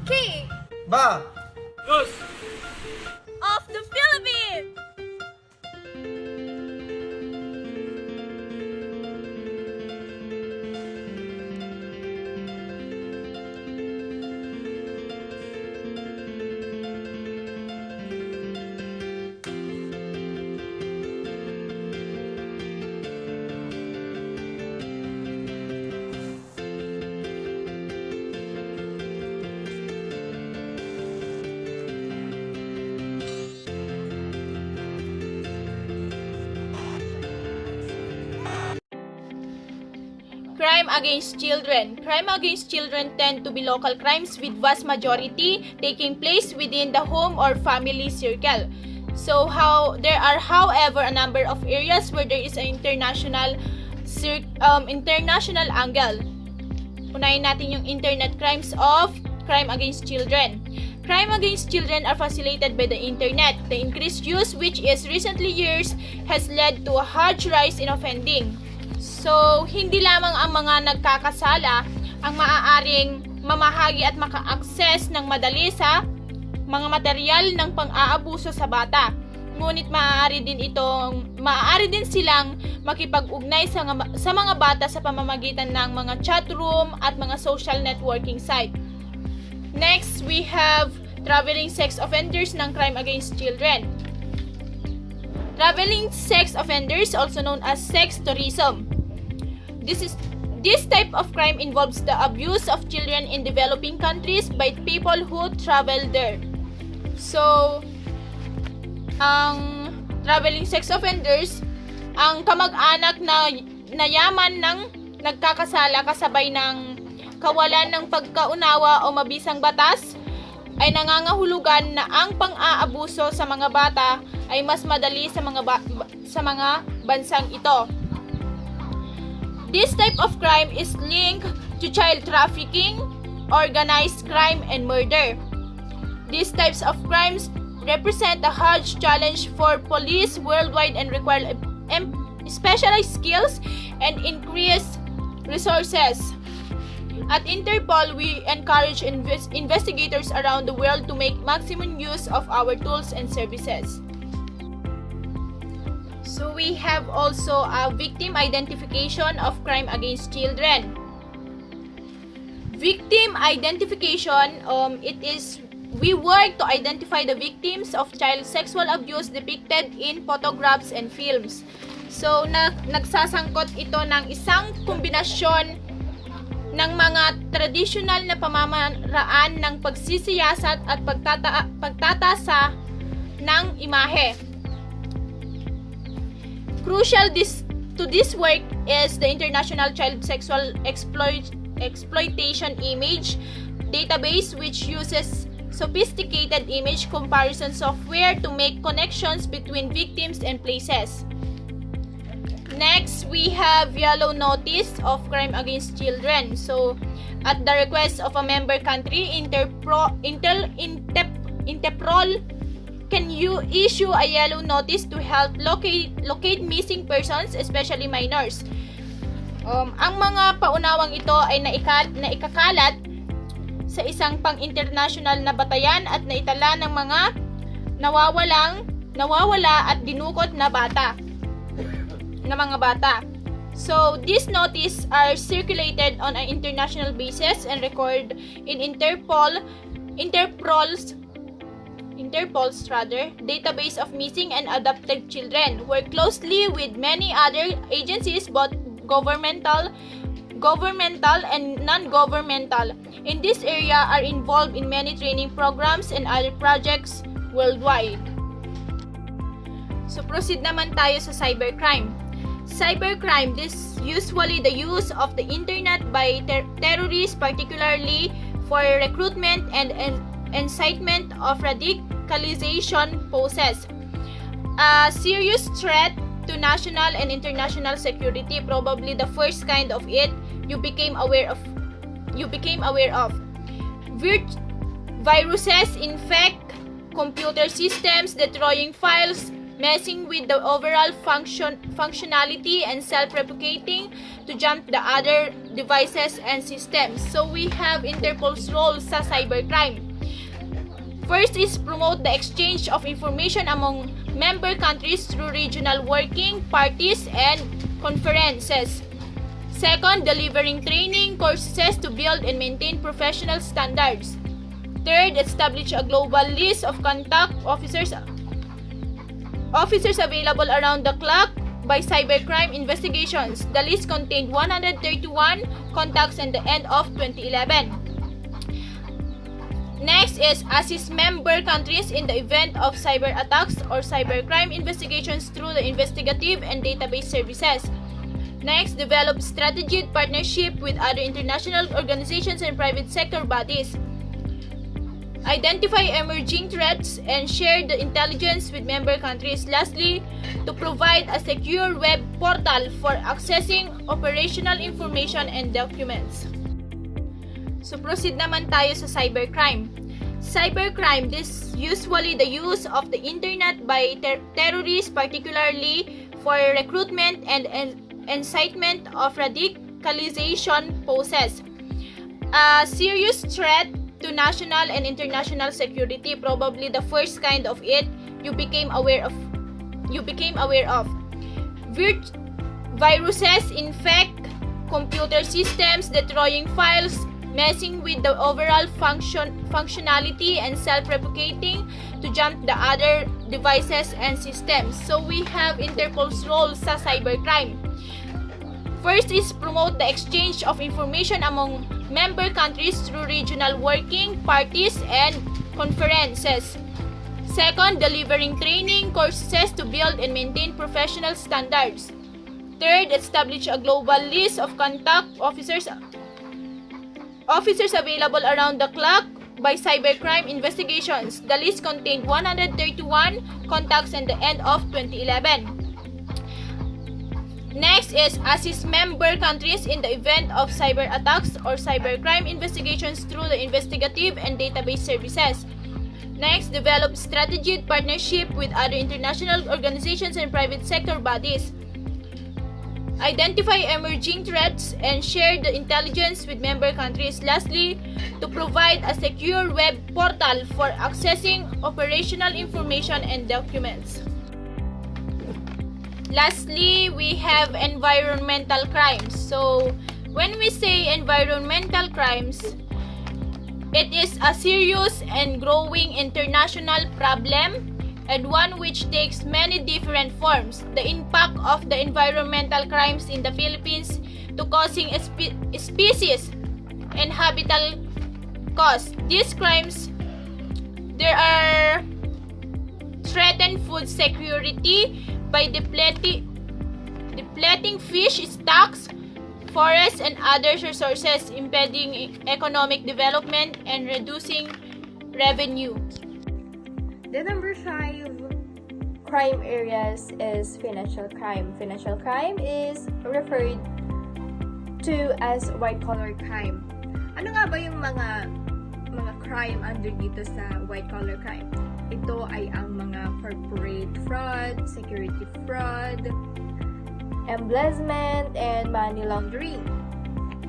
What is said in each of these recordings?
King Ba! of the Philippines. Crime against children. Crime against children tend to be local crimes with vast majority taking place within the home or family circle. So there are however a number of areas where there is an international angle. Unahin natin yung internet crimes of crime against children. Crime against children are facilitated by the internet. The increased use, which is recently years, has led to a huge rise in offending. So, hindi lamang ang mga nagkakasala ang maaaring mamahagi at maka-access ng madali sa mga material ng pang-aabuso sa bata. Ngunit maaari din silang makipag-ugnay sa mga bata sa pamamagitan ng mga chat room at mga social networking site. Next, we have traveling sex offenders ng crime against children. Traveling sex offenders, also known as sex tourism. This type of crime involves the abuse of children in developing countries by people who travel there. So, ang traveling sex offenders, ang kamag-anak na yaman ng nagkakasala kasabay ng kawalan ng pagkaunawa o mabisang batas, ay nangangahulugan na ang pang-aabuso sa mga bata ay mas madali sa mga bansang ito. This type of crime is linked to child trafficking, organized crime, and murder. These types of crimes represent a huge challenge for police worldwide and require specialized skills and increased resources. At Interpol, we encourage investigators around the world to make maximum use of our tools and services. So we have also a victim identification of crime against children. Victim identification, we work to identify the victims of child sexual abuse depicted in photographs and films. So nagsasangkot ito ng isang kombinasyon ng mga tradisyonal na pamamaraan ng pagsisiyasat at pagtatasa ng imahe. Crucial to this work is the International Child Sexual Exploitation Image Database, which uses sophisticated image comparison software to make connections between victims and places. Next, we have Yellow Notice of Crime Against Children. So, at the request of a member country, Interpol can you issue a yellow notice to help locate missing persons, especially minors. Ang mga paunawang ito ay naikakalat sa isang pang-international na batayan at naitala ng mga nawawala at dinukot na mga bata. So, these notices are circulated on an international basis and recorded in Interpol's database of missing and adopted children. Work closely with many other agencies, both governmental and non-governmental in this area, are involved in many training programs and other projects worldwide. So proceed naman tayo sa cybercrime. Cybercrime, this usually the use of the internet by terrorists, particularly for recruitment and incitement of radicalization, poses a serious threat to national and international security, probably the first kind of it you became aware of. Viruses infect computer systems, destroying files, messing with the overall functionality and self-replicating to jump the other devices and systems. So we have Interpol's role sa cybercrime. First is promote the exchange of information among member countries through regional working parties and conferences. Second, delivering training courses to build and maintain professional standards. Third, establish a global list of contact officers available around the clock by cybercrime investigations. The list contained 131 contacts at the end of 2011. Next is assist member countries in the event of cyber attacks or cybercrime investigations through the investigative and database services. Next, develop strategic partnership with other international organizations and private sector bodies. Identify emerging threats and share the intelligence with member countries. Lastly, to provide a secure web portal for accessing operational information and documents. So proceed naman tayo sa cybercrime. Cybercrime is usually the use of the internet by terrorists, particularly for recruitment and incitement of radicalization, poses a serious threat to national and international security, probably the first kind of it you became aware of. Viruses infect computer systems, destroying files, messing with the overall functionality and self-replicating to jump the other devices and systems. So we have Interpol's role sa cybercrime. First is promote the exchange of information among member countries through regional working parties and conferences. Second, delivering training courses to build and maintain professional standards. Third, establish a global list of contact officers available around the clock by cybercrime investigations. The list contained 131 contacts at the end of 2011. Next is assist member countries in the event of cyber attacks or cybercrime investigations through the investigative and database services. Next, develop strategic partnership with other international organizations and private sector bodies. Identify emerging threats and share the intelligence with member countries. Lastly, to provide a secure web portal for accessing operational information and documents. Lastly, we have environmental crimes. So, when we say environmental crimes, it is a serious and growing international problem and one which takes many different forms. The impact of the environmental crimes in the Philippines to causing species and habitat costs. These crimes, there are threaten food security by depleting fish stocks, forests, and other resources, impeding economic development and reducing revenue. The number 5 crime areas is financial crime. Financial crime is referred to as white-collar crime. Ano nga ba yung mga crime under dito sa white-collar crime? Ito ay ang mga corporate fraud, security fraud, embezzlement, and money laundering.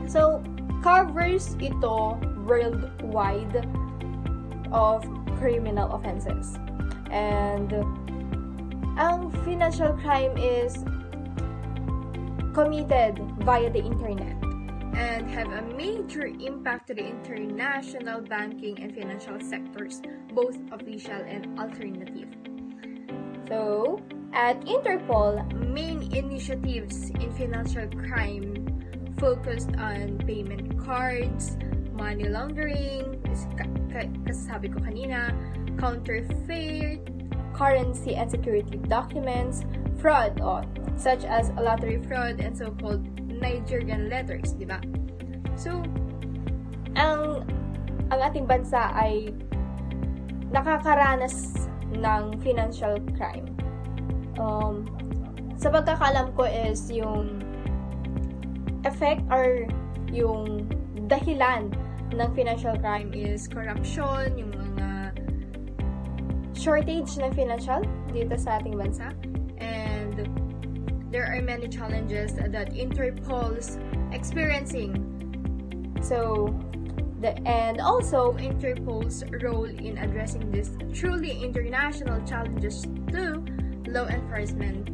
So, covers ito worldwide of criminal offenses. And ang financial crime is committed via the internet and have a major impact to the international banking and financial sectors, both official and alternative. So, at Interpol, main initiatives in financial crime focused on payment cards, money laundering, kasabi ko kanina, counterfeit, currency and security documents, fraud, such as lottery fraud and so-called Nigerian letters, di ba? So, ang ating bansa ay nakakaranas ng financial crime. Sa pagkakalam ko is yung effect or yung dahilan ng financial crime is corruption, yung mga shortage ng financial dito sa ating bansa, and there are many challenges that Interpol's experiencing. And also Interpol's role in addressing these truly international challenges to law enforcement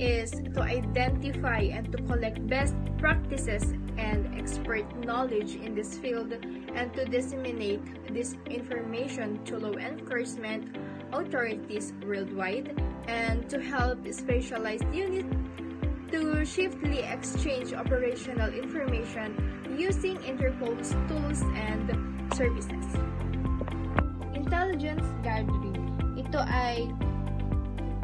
is to identify and to collect best practices and expert knowledge in this field, and to disseminate this information to law enforcement authorities worldwide, and to help specialized units to swiftly exchange operational information using Interpol's tools and services. Intelligence gathering. Ito ay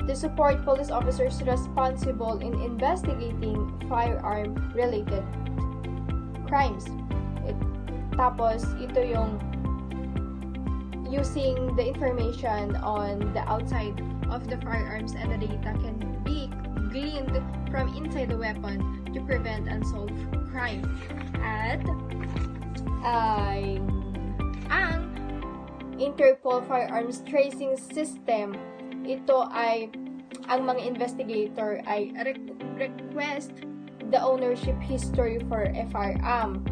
to support police officers responsible in investigating firearm-related crimes. Tapos, ito yung using the information on the outside of the firearms, and the data can be gleaned from inside the weapon to prevent unsolved crime. At ang Interpol Firearms Tracing System, ito ay ang mga investigator ay request the ownership history for a firearm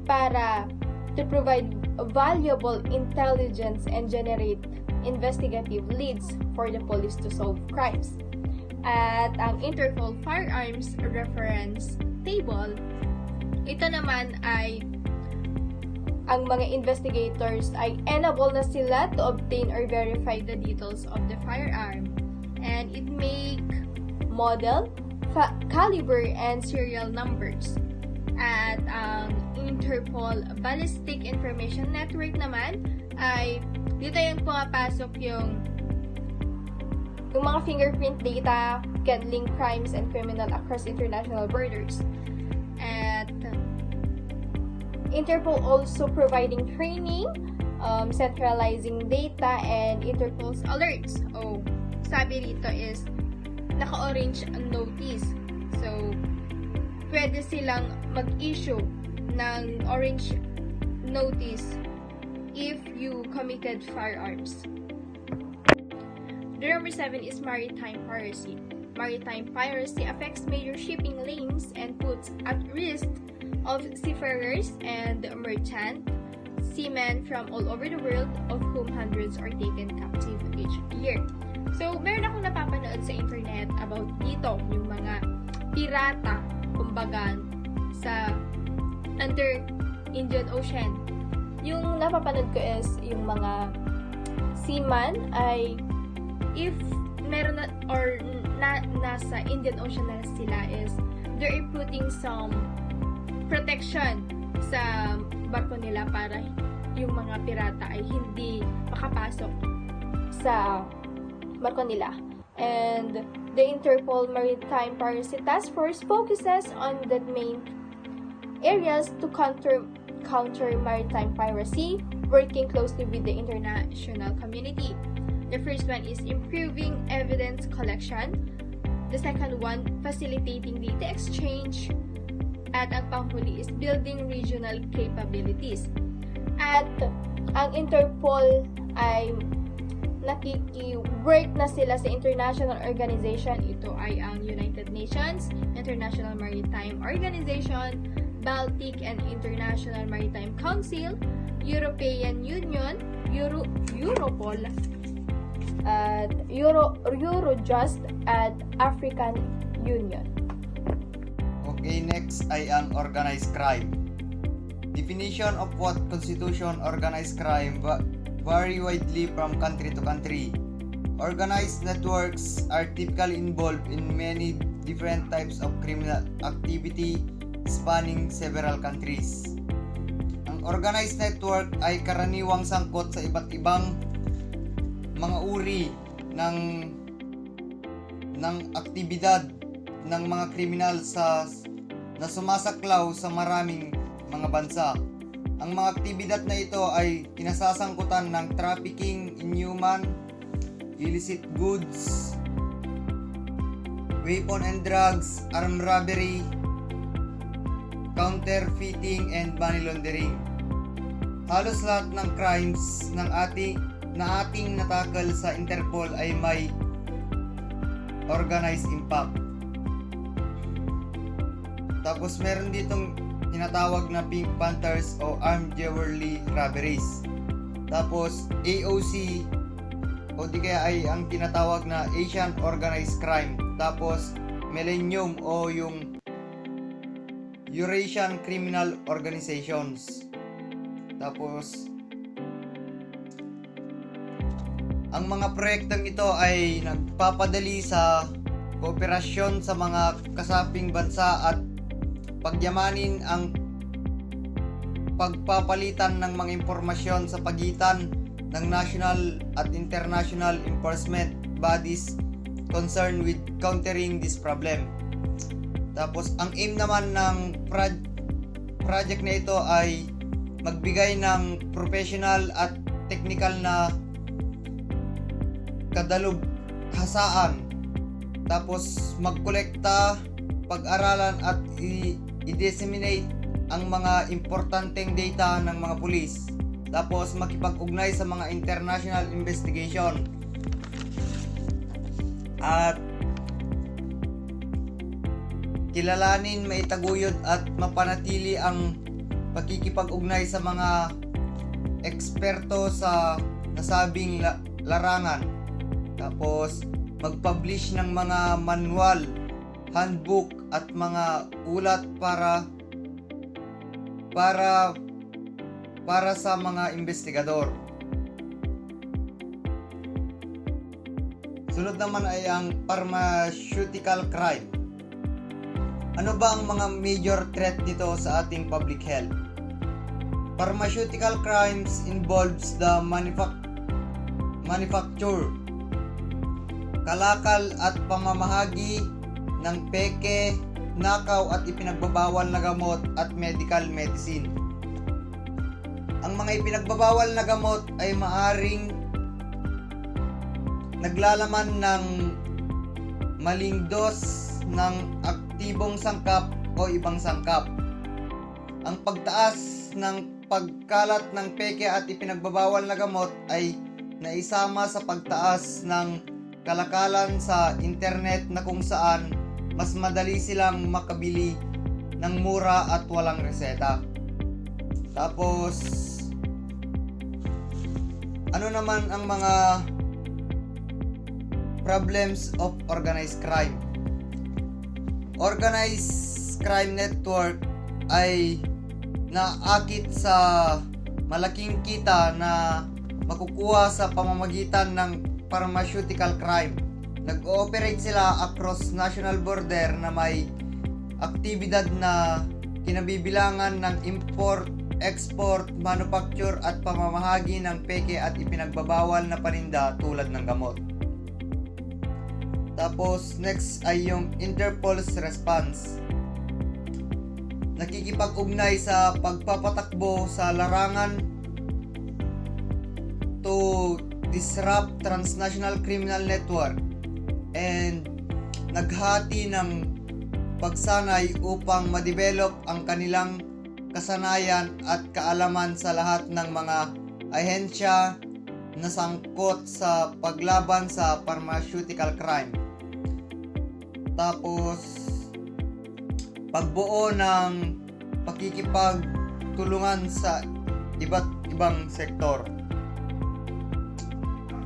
para to provide valuable intelligence and generate investigative leads for the police to solve crimes. At ang Interpol Firearms Reference Table, ito naman ay ang mga investigators ay enable na sila to obtain or verify the details of the firearm, and it make model, caliber, and serial numbers. At ang Interpol Ballistic Information Network naman ay dito yung pumapasok yung mga fingerprint data can link crimes and criminal across international borders. At Interpol also providing training, centralizing data, and Interpol's alerts. Sabi dito is naka-orange ang notice. So, pwede silang mag-issue ng orange notice if you committed firearms. The number 7 is maritime piracy. Maritime piracy affects major shipping lanes and puts at risk of seafarers and merchant seamen from all over the world, of whom hundreds are taken captive each year. So, meron akong napapanood sa internet about dito, yung mga pirata, kumbaga, sa under Indian Ocean. Yung napapanood ko is yung mga seaman ay if meron na or nasa Indian Ocean na sila is they're putting some protection sa barko nila para yung mga pirata ay hindi makapasok sa barko nila. And the Interpol Maritime Piracy Task Force focuses on the main areas to counter maritime piracy, working closely with the international community. The first one is improving evidence collection. The second one, facilitating data exchange. At ang panghuli is building regional capabilities. At ang Interpol ay nakiki-work na sila sa international organization. Ito ay ang United Nations, International Maritime Organization, Baltic and International Maritime Council, European Union, Europol, at Eurojust, at African Union. Okay, next ay ang organized crime. Definition of what constitution organized crime vary widely from country to country. Organized networks are typically involved in many different types of criminal activity spanning several countries. Ang organized network ay karaniwang sangkot sa iba't ibang mga uri ng aktibidad ng mga kriminal na sumasaklaw sa maraming mga bansa. Ang mga aktibidad na ito ay kinasasangkutan ng trafficking in human, illicit goods, weapon and drugs, armed robbery, counterfeiting, and money laundering. Halos lahat ng crimes na ating natakal sa Interpol ay may organized impact. Tapos meron ditong tinatawag na Pink Panthers o Armed Jewelry Robberies. Tapos AOC o di kaya ay ang tinatawag na Asian Organized Crime. Tapos Millennium o yung Eurasian Criminal Organizations. Tapos ang mga proyektong ito ay nagpapadali sa kooperasyon sa mga kasaping bansa at pagyamanin ang pagpapalitan ng mga impormasyon sa pagitan ng national at international enforcement bodies concerned with countering this problem. Tapos ang aim naman ng project na ito ay magbigay ng professional at technical na kadalubhasaan. Tapos magkolekta, pag-aralan at i-disseminate ang mga importanteng data ng mga pulis. Tapos makipag-ugnay sa mga international investigation. At kilalanin, maitaguyod at mapanatili ang pakikipag-ugnay sa mga eksperto sa nasabing larangan. Tapos mag-publish ng mga manual, handbook at mga ulat para sa mga investigador. Sunod naman ay ang pharmaceutical crime. Ano ba ang mga major threat nito sa ating public health? Pharmaceutical crimes involves the manufacture, kalakal at pamamahagi ng peke, nakaw at ipinagbabawal na gamot at medical medicine. Ang mga ipinagbabawal na gamot ay maaring naglalaman ng maling dos ng aktibong sangkap o ibang sangkap. Ang pagtaas ng pagkalat ng peke at ipinagbabawal na gamot ay naisama sa pagtaas ng kalakalan sa internet na kung saan mas madali silang makabili ng mura at walang reseta. Tapos ano naman ang mga problems of organized crime? Organized crime network ay naakit sa malaking kita na makukuha sa pamamagitan ng pharmaceutical crime. Nag-ooperate sila across national border na may aktibidad na kinabibilangan ng import, export, manufacture at pamamahagi ng peke at ipinagbabawal na paninda tulad ng gamot. Tapos next ay yung Interpol's response. Nakikipag-ugnay sa pagpapatakbo sa larangan to disrupt transnational criminal network and naghati ng pagsanay upang ma-develop ang kanilang kasanayan at kaalaman sa lahat ng mga ahensya na sangkot sa paglaban sa pharmaceutical crime. Tapos pagbuo ng pakikipagtulungan sa iba't ibang sektor.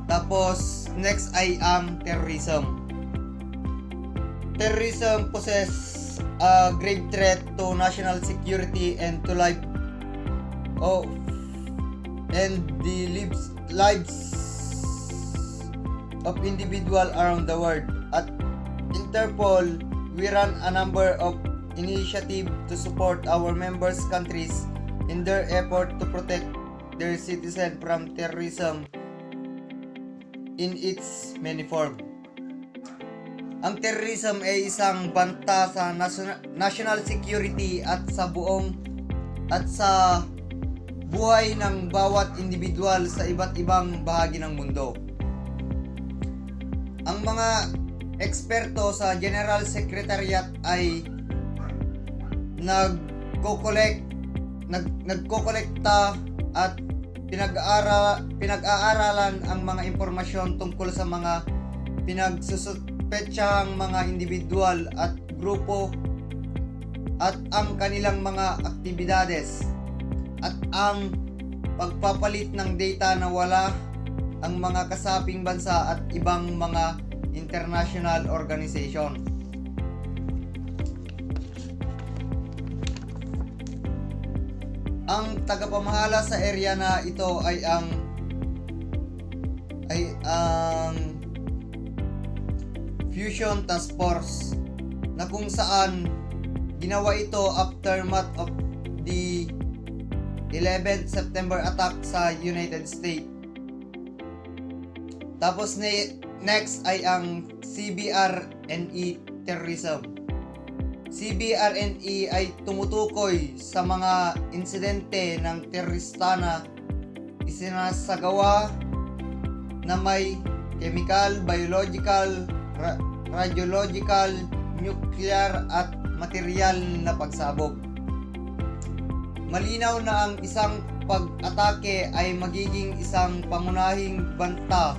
Tapos next ay ang terrorism. Terrorism poses a grave threat to national security and to life and the lives of individuals around the world. At Interpol, we run a number of initiatives to support our members countries in their effort to protect their citizens from terrorism in its many forms. Ang terrorism ay isang banta sa national security at sa buhay ng bawat individual sa iba't ibang bahagi ng mundo. Ang mga eksperto sa General Secretariat ay nagkokolekta at pinag-aaralan ang mga impormasyon tungkol sa mga pinagsususpetsahang mga individual at grupo at ang kanilang mga aktibidades at ang pagpapalit ng data na wala ang mga kasaping bansa at ibang mga international organization. Ang tagapamahala sa area na ito ay ang Fusion Task Force na kung saan ginawa ito aftermath of the 11th September attack sa United States. Tapos next ay ang CBRNE terrorism. CBRNE ay tumutukoy sa mga insidente ng terorista na isinasagawa na may chemical, biological, radiological, nuclear at material na pagsabog. Malinaw na ang isang pag-atake ay magiging isang pangunahing banta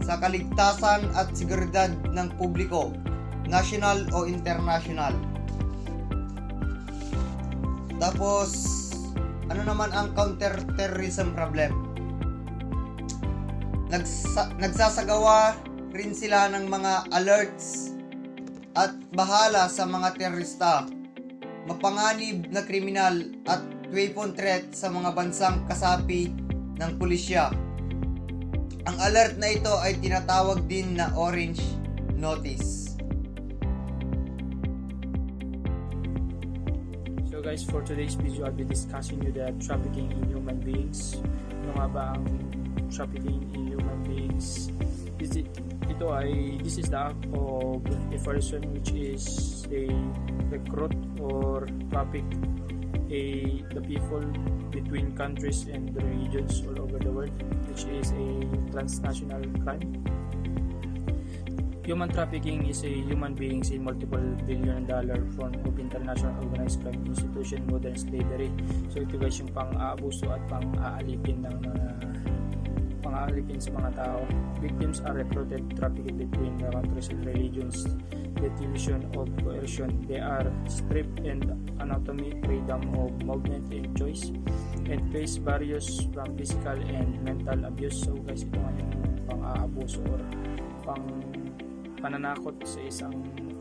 sa kaligtasan at seguridad ng publiko, national o international. Tapos, ano naman ang counter-terrorism problem? Nagsasagawa rin sila ng mga alerts at bahala sa mga terorista, mapanganib na kriminal at weapon threat sa mga bansang kasapi ng pulisya. Ang alert na ito ay tinatawag din na orange notice. So guys, for today's video, I'll be discussing you the trafficking in human beings. Ano nga ba ang trafficking in human beings? This is the act of a person which is a recruit or traffic the people between countries and regions all over the world, which is a transnational crime. Human trafficking is a human beings in multiple billion-dollar form of international organized crime institution, modern slavery. So ito guys yung pang-aabuso at pang-aalipin sa mga tao. Victims are recruited, trafficked between the countries and religions. The illusion of coercion. They are stripped and anatomy, freedom of movement and choice, and face various from physical and mental abuse. So guys, ito nga yung pang-aabuso or pananakot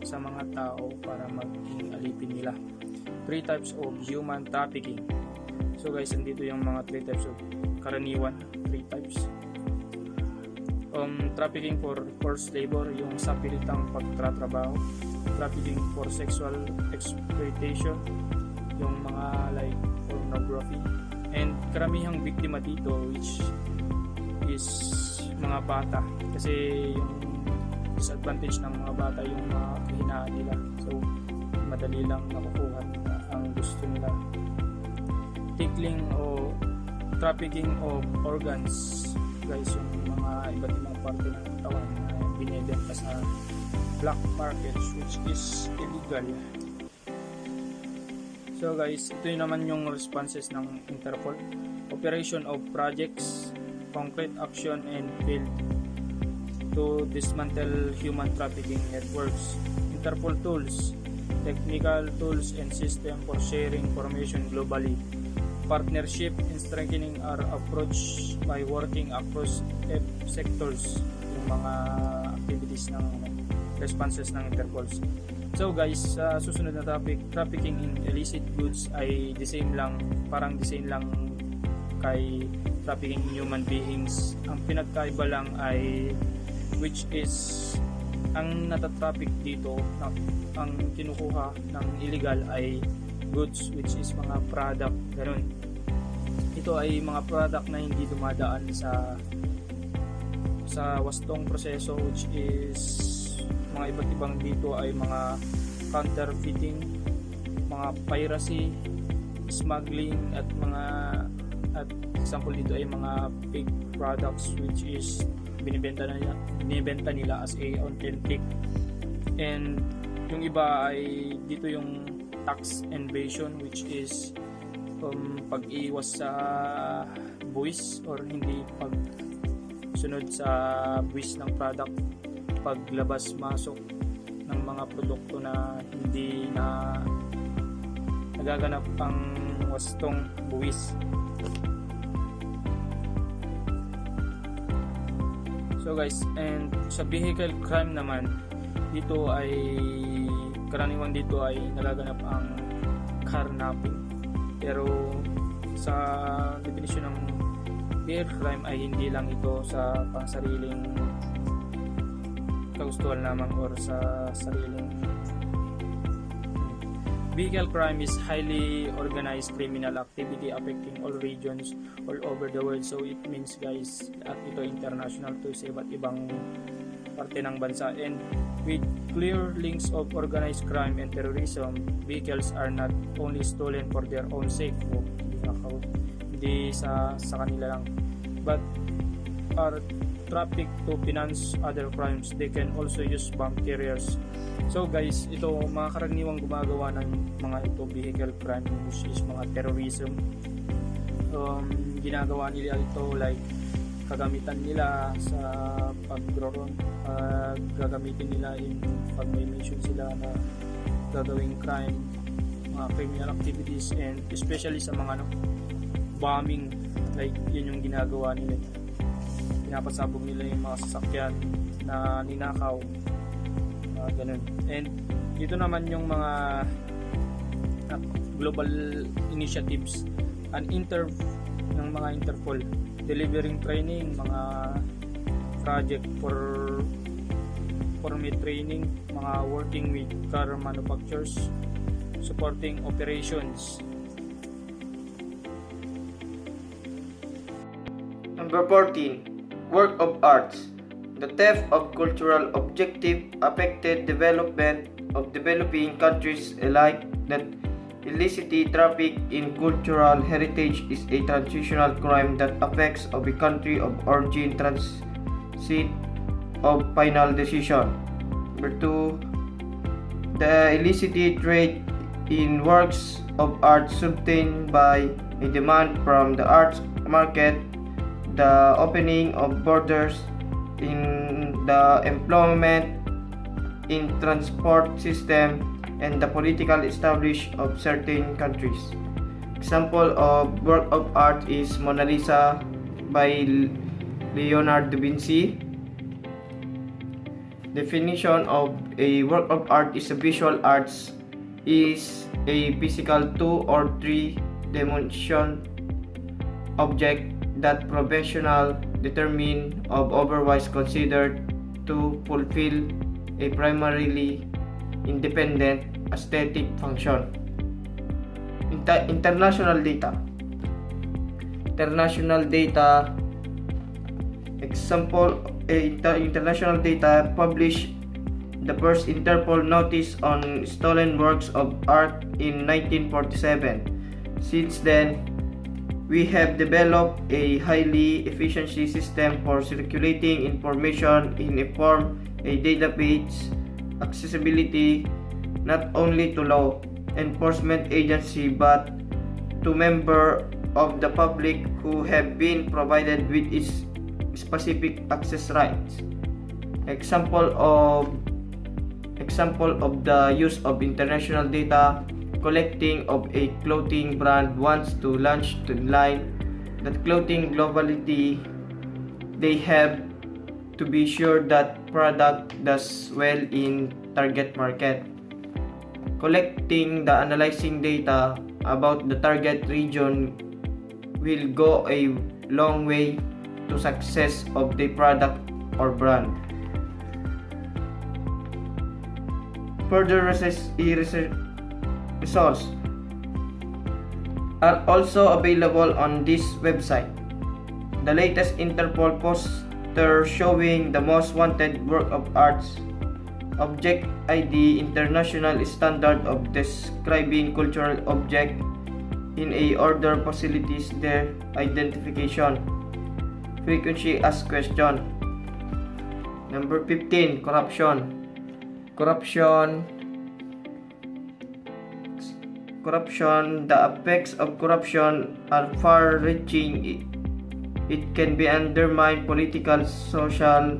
sa mga tao para maging alipin nila. 3 types of human trafficking. So guys, andito yung mga 3 types of karaniwan, 3 types. Trafficking for forced labor, yung sa pilitang pagtatrabaho. Trafficking for sexual exploitation, yung mga like pornography. And karamihang biktima dito which is mga bata, kasi yung disadvantage ng mga bata yung mga kahinaan nila, so madali lang nakukuha ang gusto nila. Tickling o trafficking of organs, guys, yung mga iba't ibang parte ng katawan na binebenta sa black market which is illegal. So guys, ito naman yung responses ng Interpol. Operation of projects, concrete action and field to dismantle human trafficking networks. Interpol tools, technical tools and system for sharing information globally. Partnership in strengthening our approach by working across sectors, yung mga activities ng responses ng Interpol. So guys, sa susunod na topic, trafficking in illicit goods ay parang the same lang kay trafficking in human beings. Ang pinagkaiba lang ay which is ang natatraffic dito, ang kinukuha ng illegal ay goods which is mga product, ganun. Ito ay mga product na hindi dumadaan sa wastong proseso, which is mga iba't ibang dito ay mga counterfeiting, mga piracy, smuggling at example dito ay mga fake products which is binibenta nila as a authentic. And yung iba ay dito yung tax evasion, which is pag-iwas sa pagbuwis or hindi pagsunod sa buwis ng product, paglabas-masok ng mga produkto na hindi na nagaganap ang wastong buwis. So guys, and sa vehicle crime naman, karaniwan dito ay nagaganap ang carnapping. Pero sa definition ng vehicle crime ay hindi lang ito sa pangsariling kagustuhan lamang or sa sariling. Vehicle crime is highly organized criminal activity affecting all regions all over the world. So it means guys, at ito international to sa iba't ibang parte ng bansa. And with clear links of organized crime and terrorism, vehicles are not only stolen for their own sake, hindi sa kanila lang, but are trafficked to finance other crimes. They can also use bomb carriers. So guys, ito mga karaniwang gumagawa ng mga ito vehicle crime which is mga terrorism. Ginagawa nila ito like kagamitan nila sa pagro-run, gagamitin nila pag may mission sila na gagawing crime, mga criminal activities, and especially sa mga bombing, like yun yung ginagawa nila. Pinapasabog nila yung mga sasakyan na ninakaw, ganun. And dito naman yung mga global initiatives ng mga Interpol, delivering training, mga project for me training, mga working with car manufacturers, supporting operations. Number 14. Work of arts. The theft of cultural objective affected development of developing countries alike. That illicit traffic in cultural heritage is a transitional crime that affects of a country of origin, transit of final decision. Number 2. The illicit trade in works of art sustained by a demand from the arts market, the opening of borders in the employment in transport system, and the political establishment of certain countries. Example of work of art is Mona Lisa by Leonardo da Vinci. Definition of a work of art is a visual arts is a physical 2 or 3 dimension object that professional determine of otherwise considered to fulfill a primarily independent aesthetic function. International data. Example, international data published the first Interpol notice on stolen works of art in 1947. Since then, we have developed a highly efficient system for circulating information in a form, a database, accessibility not only to law enforcement agency but to members of the public who have been provided with its specific access rights. Example of the use of international data collecting of a clothing brand wants to launch the line that clothing globally, they have to be sure that product does well in target market. Collecting the analyzing data about the target region will go a long way to success of the product or brand. Further results are also available on this website. The latest Interpol poster showing the most wanted work of arts, Object ID, international standard of describing cultural object in a order facilitates their identification. Frequently asked question. Number 15, corruption. Corruption, the effects of corruption are far-reaching It can be undermine political, social,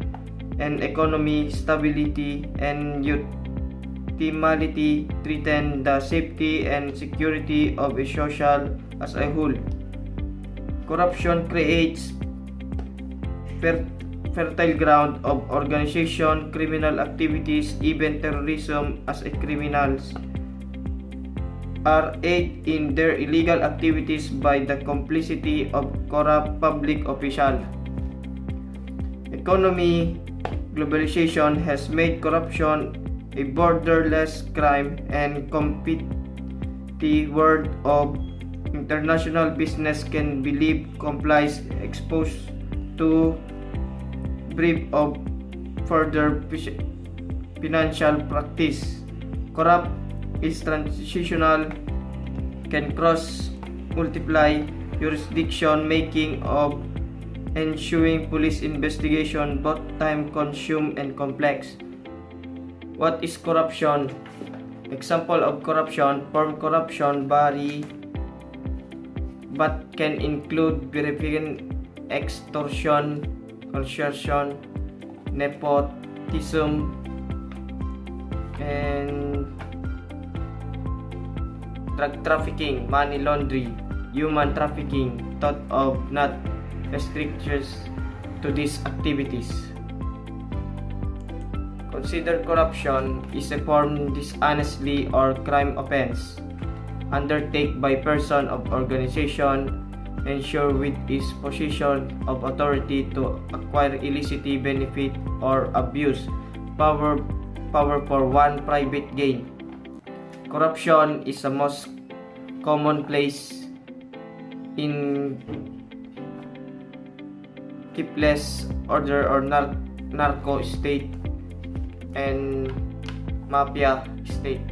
and economic stability and ultimately threaten the safety and security of a social as a whole. Corruption creates fertile ground of organization, criminal activities, even terrorism, as a criminals are aided in their illegal activities by the complicity of corrupt public officials. Economy globalization has made corruption a borderless crime and compete the world of international business can believe complies exposed to brief of further financial practice. Corrupt is transitional, can cross multiply jurisdiction, making of ensuing police investigation both time consumed and complex. What is corruption? Example of corruption: form corruption vary but can include verification, extortion, coercion, nepotism, and drug trafficking, money laundering, human trafficking, thought of not restricted to these activities. Consider corruption is a form dishonestly or crime offense undertaken by person of organization ensure with its position of authority to acquire illicit benefit or abuse power for one private gain. Corruption is the most commonplace in keepless order or narco state and mafia state.